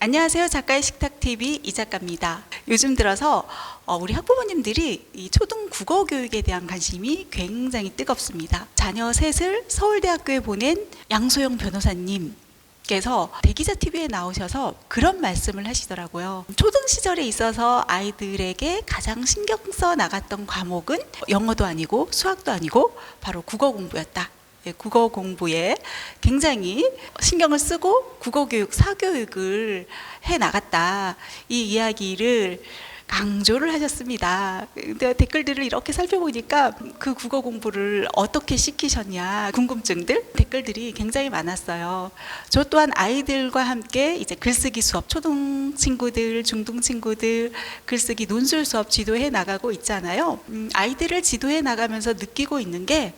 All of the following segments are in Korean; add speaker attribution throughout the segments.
Speaker 1: 안녕하세요. 작가의 식탁TV 이작가입니다. 요즘 들어서 우리 학부모님들이 이 초등 국어 교육에 대한 관심이 굉장히 뜨겁습니다. 자녀 셋을 서울대학교에 보낸 양소영 변호사님께서 대기자 TV에 나오셔서 그런 말씀을 하시더라고요. 초등 시절에 있어서 아이들에게 가장 신경 써 나갔던 과목은 영어도 아니고 수학도 아니고 바로 국어 공부였다. 국어 공부에 굉장히 신경을 쓰고 국어교육, 사교육을 해 나갔다. 이 이야기를 강조를 하셨습니다. 근데 댓글들을 이렇게 살펴보니까 그 국어 공부를 어떻게 시키셨냐 궁금증들 댓글들이 굉장히 많았어요. 저 또한 아이들과 함께 이제 글쓰기 수업, 초등 친구들, 중등 친구들 글쓰기 논술 수업 지도해 나가고 있잖아요. 아이들을 지도해 나가면서 느끼고 있는 게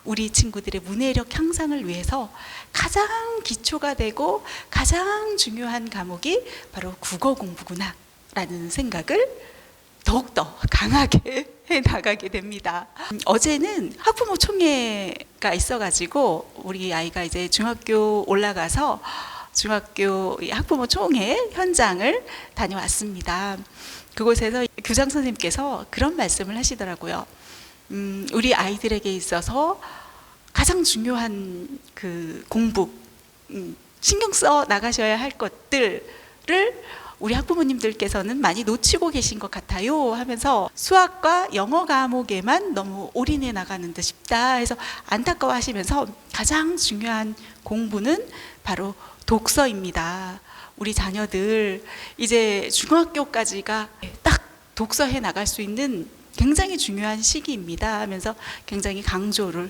Speaker 1: 우리 친구들의 문해력 향상을 위해서 가장 기초가 되고 가장 중요한 과목이 바로 국어 공부구나 라는 생각을 더욱더 강하게 해나가게 됩니다. 어제는 학부모 총회가 있어가지고 우리 아이가 이제 중학교 올라가서 중학교 학부모 총회 현장을 다녀왔습니다. 그곳에서 교장 선생님께서 그런 말씀을 하시더라고요. 우리 아이들에게 있어서 가장 중요한 그 공부, 신경 써 나가셔야 할 것들을 우리 학부모님들께서는 많이 놓치고 계신 것 같아요 하면서 수학과 영어 과목에만 너무 올인해 나가는 듯 싶다 해서 안타까워하시면서 가장 중요한 공부는 바로 독서입니다. 우리 자녀들 이제 중학교까지가 딱 독서해 나갈 수 있는 굉장히 중요한 시기입니다 하면서 굉장히 강조를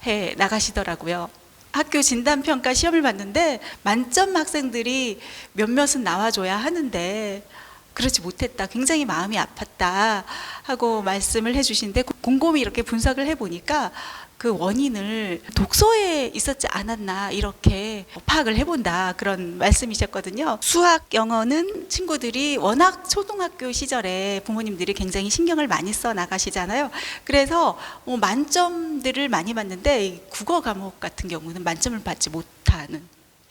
Speaker 1: 해 나가시더라고요. 학교 진단평가 시험을 봤는데 만점 학생들이 몇몇은 나와줘야 하는데 그렇지 못했다. 굉장히 마음이 아팠다 하고 말씀을 해주시는데 곰곰이 이렇게 분석을 해보니까 그 원인을 독서에 있었지 않았나 이렇게 파악을 해본다 그런 말씀이셨거든요. 수학, 영어는 친구들이 워낙 초등학교 시절에 부모님들이 굉장히 신경을 많이 써 나가시잖아요. 그래서 만점들을 많이 받는데 국어 과목 같은 경우는 만점을 받지 못하는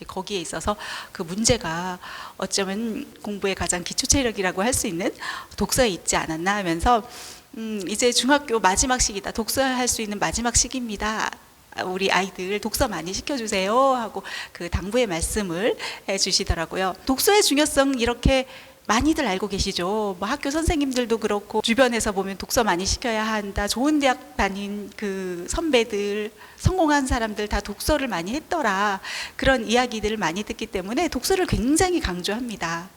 Speaker 1: 거기에 있어서 그 문제가 어쩌면 공부의 가장 기초 체력이라고 할 수 있는 독서에 있지 않았나 하면서 이제 중학교 마지막 시기다. 독서할 수 있는 마지막 시기입니다. 우리 아이들 독서 많이 시켜주세요 하고 그 당부의 말씀을 해주시더라고요. 독서의 중요성 이렇게 많이들 알고 계시죠. 뭐 학교 선생님들도 그렇고 주변에서 보면 독서 많이 시켜야 한다. 좋은 대학 다닌 그 선배들, 성공한 사람들 다 독서를 많이 했더라. 그런 이야기들을 많이 듣기 때문에 독서를 굉장히 강조합니다.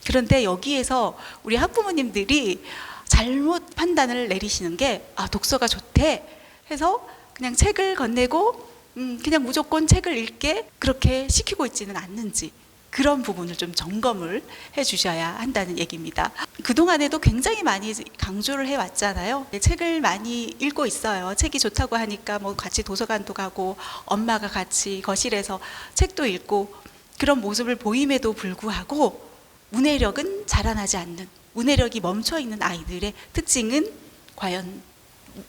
Speaker 1: 그런데 여기에서 우리 학부모님들이 잘못 판단을 내리시는 게 독서가 좋대 해서 그냥 책을 건네고 그냥 무조건 책을 읽게 그렇게 시키고 있지는 않는지 그런 부분을 좀 점검을 해 주셔야 한다는 얘기입니다. 그동안에도 굉장히 많이 강조를 해왔잖아요. 책을 많이 읽고 있어요. 책이 좋다고 하니까 뭐 같이 도서관도 가고 엄마가 같이 거실에서 책도 읽고 그런 모습을 보임에도 불구하고 문해력은 자라나지 않는, 문해력이 멈춰있는 아이들의 특징은 과연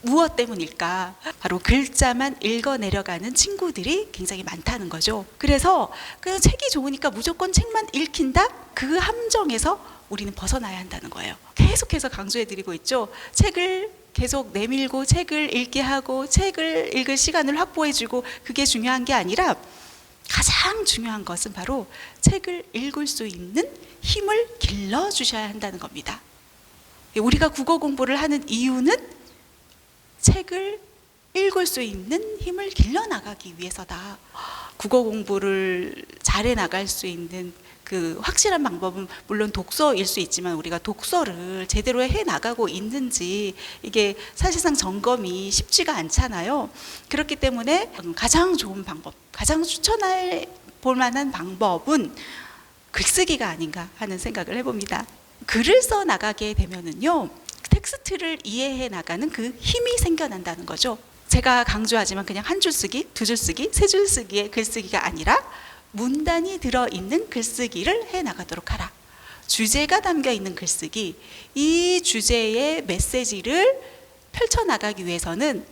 Speaker 1: 무엇 때문일까? 바로 글자만 읽어내려가는 친구들이 굉장히 많다는 거죠. 그래서 그냥 책이 좋으니까 무조건 책만 읽힌다? 그 함정에서 우리는 벗어나야 한다는 거예요. 계속해서 강조해드리고 있죠. 책을 계속 내밀고 책을 읽게 하고 책을 읽을 시간을 확보해주고 그게 중요한 게 아니라 가장 중요한 것은 바로 책을 읽을 수 있는 힘을 길러주셔야 한다는 겁니다. 우리가 국어 공부를 하는 이유는 책을 읽을 수 있는 힘을 길러나가기 위해서다. 국어 공부를 잘해 나갈 수 있는 그 확실한 방법은 물론 독서일 수 있지만 우리가 독서를 제대로 해 나가고 있는지 이게 사실상 점검이 쉽지가 않잖아요. 그렇기 때문에 가장 좋은 방법, 가장 추천할 볼 만한 방법은 글쓰기가 아닌가 하는 생각을 해봅니다. 글을 써 나가게 되면은요, 텍스트를 이해해 나가는 그 힘이 생겨난다는 거죠. 제가 강조하지만 그냥 한 줄 쓰기, 두 줄 쓰기, 세 줄 쓰기의 글쓰기가 아니라 문단이 들어있는 글쓰기를 해 나가도록 하라. 주제가 담겨 있는 글쓰기, 이 주제의 메시지를 펼쳐나가기 위해서는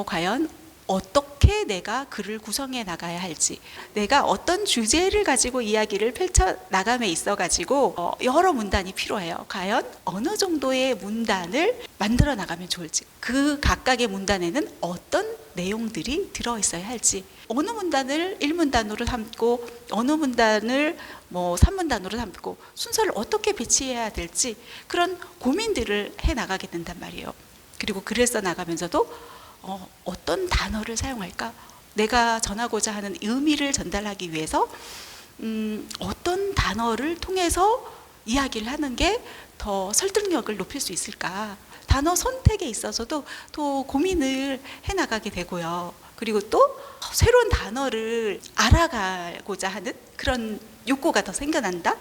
Speaker 1: 과연 어떻게 내가 글을 구성해 나가야 할지, 내가 어떤 주제를 가지고 이야기를 펼쳐 나감에 있어 가지고 여러 문단이 필요해요. 과연 어느 정도의 문단을 만들어 나가면 좋을지, 그 각각의 문단에는 어떤 내용들이 들어 있어야 할지, 어느 문단을 1문단으로 삼고 어느 문단을 3문단으로 삼고 순서를 어떻게 배치해야 될지, 그런 고민들을 해 나가게 된단 말이에요. 그리고 글을 써 나가면서도 어떤 단어를 사용할까? 내가 전하고자 하는 의미를 전달하기 위해서 어떤 단어를 통해서 이야기를 하는 게 더 설득력을 높일 수 있을까? 단어 선택에 있어서도 또 고민을 해나가게 되고요. 그리고 또 새로운 단어를 알아가고자 하는 그런 욕구가 더 생겨난다?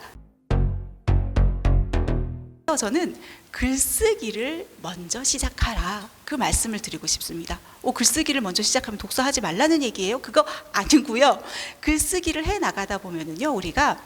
Speaker 1: 저는 글쓰기를 먼저 시작하라, 그 말씀을 드리고 싶습니다. 글쓰기를 먼저 시작하면 독서하지 말라는 얘기예요? 그거 아니고요. 글쓰기를 해 나가다 보면은요, 우리가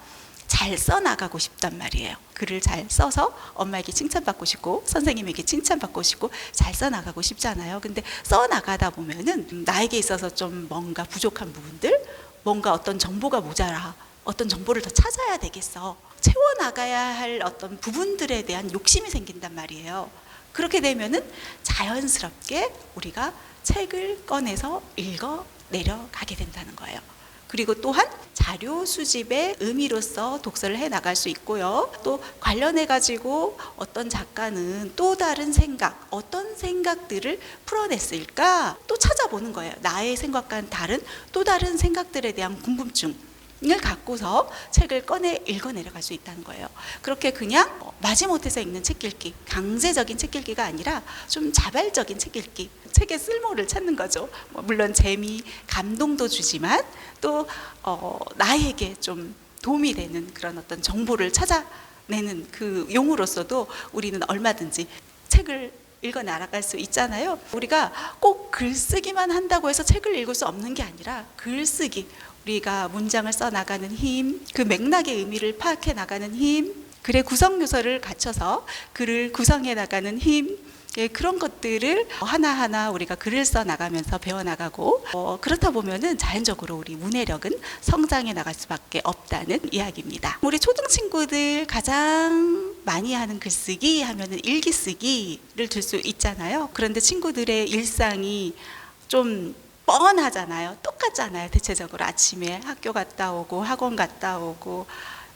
Speaker 1: 잘 써나가고 싶단 말이에요. 글을 잘 써서 엄마에게 칭찬받고 싶고 선생님에게 칭찬받고 싶고 잘 써나가고 싶잖아요. 근데 써나가다 보면은 나에게 있어서 좀 뭔가 부족한 부분들, 뭔가 어떤 정보가 모자라, 어떤 정보를 더 찾아야 되겠어, 채워나가야 할 어떤 부분들에 대한 욕심이 생긴단 말이에요. 그렇게 되면은 자연스럽게 우리가 책을 꺼내서 읽어 내려가게 된다는 거예요. 그리고 또한 자료 수집의 의미로서 독서를 해 나갈 수 있고요. 또 관련해 가지고 어떤 작가는 또 다른 생각, 어떤 생각들을 풀어냈을까 또 찾아보는 거예요. 나의 생각과는 다른 또 다른 생각들에 대한 궁금증을 갖고서 책을 꺼내 읽어 내려갈 수 있다는 거예요. 그렇게 그냥 마지못해서 읽는 책 읽기, 강제적인 책 읽기가 아니라 좀 자발적인 책 읽기, 책의 쓸모를 찾는 거죠. 물론 재미, 감동도 주지만 또 나에게 좀 도움이 되는 그런 어떤 정보를 찾아내는 그 용으로서도 우리는 얼마든지 책을 읽어 나아갈 수 있잖아요. 우리가 꼭 글쓰기만 한다고 해서 책을 읽을 수 없는 게 아니라 글쓰기, 우리가 문장을 써 나가는 힘, 그 맥락의 의미를 파악해 나가는 힘, 글의 구성 요소를 갖춰서 글을 구성해 나가는 힘, 그런 것들을 하나하나 우리가 글을 써 나가면서 배워 나가고 그렇다 보면은 자연적으로 우리 문해력은 성장해 나갈 수밖에 없다는 이야기입니다. 우리 초등 친구들 가장 많이 하는 글쓰기 하면은 일기 쓰기를 들 수 있잖아요. 그런데 친구들의 일상이 좀 뻔하잖아요. 똑같잖아요. 대체적으로 아침에 학교 갔다 오고 학원 갔다 오고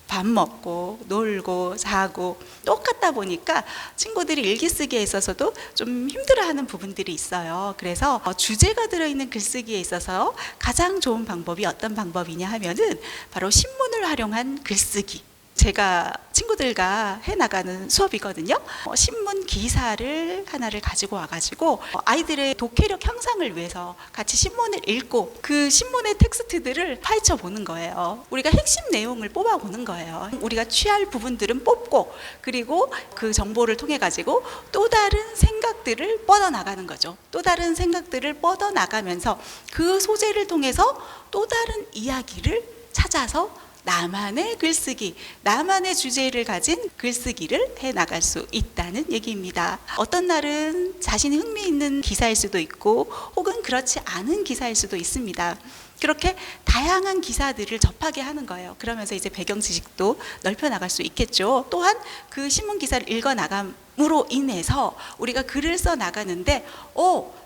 Speaker 1: 밥 먹고 놀고 자고 똑같다 보니까 친구들이 일기 쓰기에 있어서도 좀 힘들어하는 부분들이 있어요. 그래서 주제가 들어있는 글쓰기에 있어서 가장 좋은 방법이 어떤 방법이냐 하면은 바로 신문을 활용한 글쓰기. 제가 친구들과 해나가는 수업이거든요. 신문 기사를 하나를 가지고 와가지고 아이들의 독해력 향상을 위해서 같이 신문을 읽고 그 신문의 텍스트들을 파헤쳐 보는 거예요. 우리가 핵심 내용을 뽑아 보는 거예요. 우리가 취할 부분들은 뽑고 그리고 그 정보를 통해 가지고 또 다른 생각들을 뻗어나가는 거죠. 또 다른 생각들을 뻗어나가면서 그 소재를 통해서 또 다른 이야기를 찾아서 나만의 글쓰기, 나만의 주제를 가진 글쓰기를 해나갈 수 있다는 얘기입니다. 어떤 날은 자신이 흥미있는 기사일 수도 있고 혹은 그렇지 않은 기사일 수도 있습니다. 그렇게 다양한 기사들을 접하게 하는 거예요. 그러면서 이제 배경 지식도 넓혀 나갈 수 있겠죠. 또한 그 신문 기사를 읽어 나감으로 인해서 우리가 글을 써 나가는데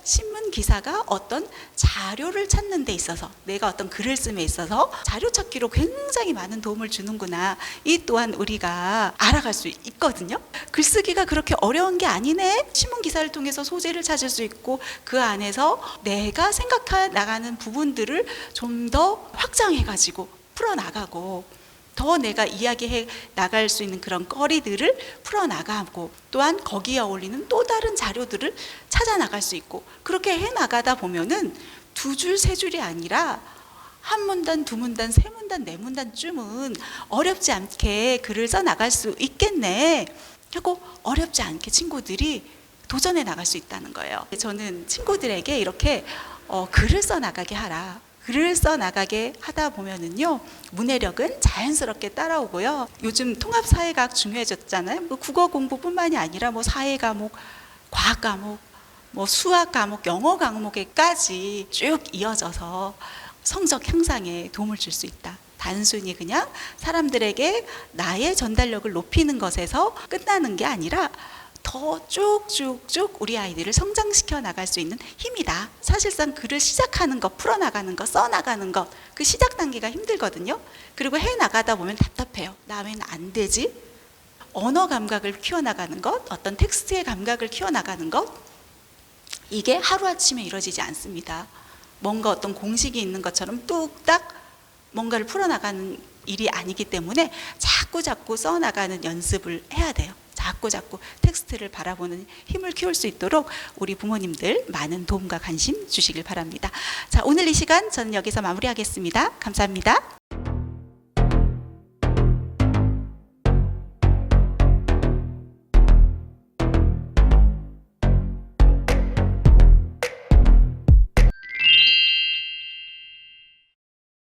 Speaker 1: 신문 기사가 어떤 자료를 찾는 데 있어서, 내가 어떤 글을 씀에 있어서 자료 찾기로 굉장히 많은 도움을 주는구나, 이 또한 우리가 알아갈 수 있거든요. 글쓰기가 그렇게 어려운 게 아니네. 신문 기사를 통해서 소재를 찾을 수 있고 그 안에서 내가 생각해 나가는 부분들을 좀 더 확장해 가지고 풀어나가고 더 내가 이야기해 나갈 수 있는 그런 거리들을 풀어나가고 또한 거기에 어울리는 또 다른 자료들을 찾아 나갈 수 있고, 그렇게 해 나가다 보면은 두 줄, 세 줄이 아니라 한 문단, 두 문단, 세 문단, 네 문단쯤은 어렵지 않게 글을 써 나갈 수 있겠네 하고 어렵지 않게 친구들이 도전해 나갈 수 있다는 거예요. 저는 친구들에게 이렇게 글을 써 나가게 하라. 글을 써 나가게 하다 보면은요, 문해력은 자연스럽게 따라오고요. 요즘 통합 사회과학 중요해졌잖아요. 국어 공부뿐만이 아니라 사회 과목, 과학 과목, 뭐 수학 과목, 영어 과목에까지 쭉 이어져서 성적 향상에 도움을 줄 수 있다. 단순히 그냥 사람들에게 나의 전달력을 높이는 것에서 끝나는 게 아니라 더 쭉쭉쭉 우리 아이들을 성장시켜 나갈 수 있는 힘이다. 사실상 글을 시작하는 것, 풀어나가는 것, 써나가는 것, 그 시작 단계가 힘들거든요. 그리고 해나가다 보면 답답해요. 나 왜 안 되지? 언어 감각을 키워나가는 것, 어떤 텍스트의 감각을 키워나가는 것, 이게 하루아침에 이루어지지 않습니다. 뭔가 어떤 공식이 있는 것처럼 뚝딱 뭔가를 풀어나가는 일이 아니기 때문에 자꾸 써나가는 연습을 해야 돼요. 자꾸 텍스트를 바라보는 힘을 키울 수 있도록 우리 부모님들 많은 도움과 관심 주시길 바랍니다. 자, 오늘 이 시간 저는 여기서 마무리하겠습니다. 감사합니다.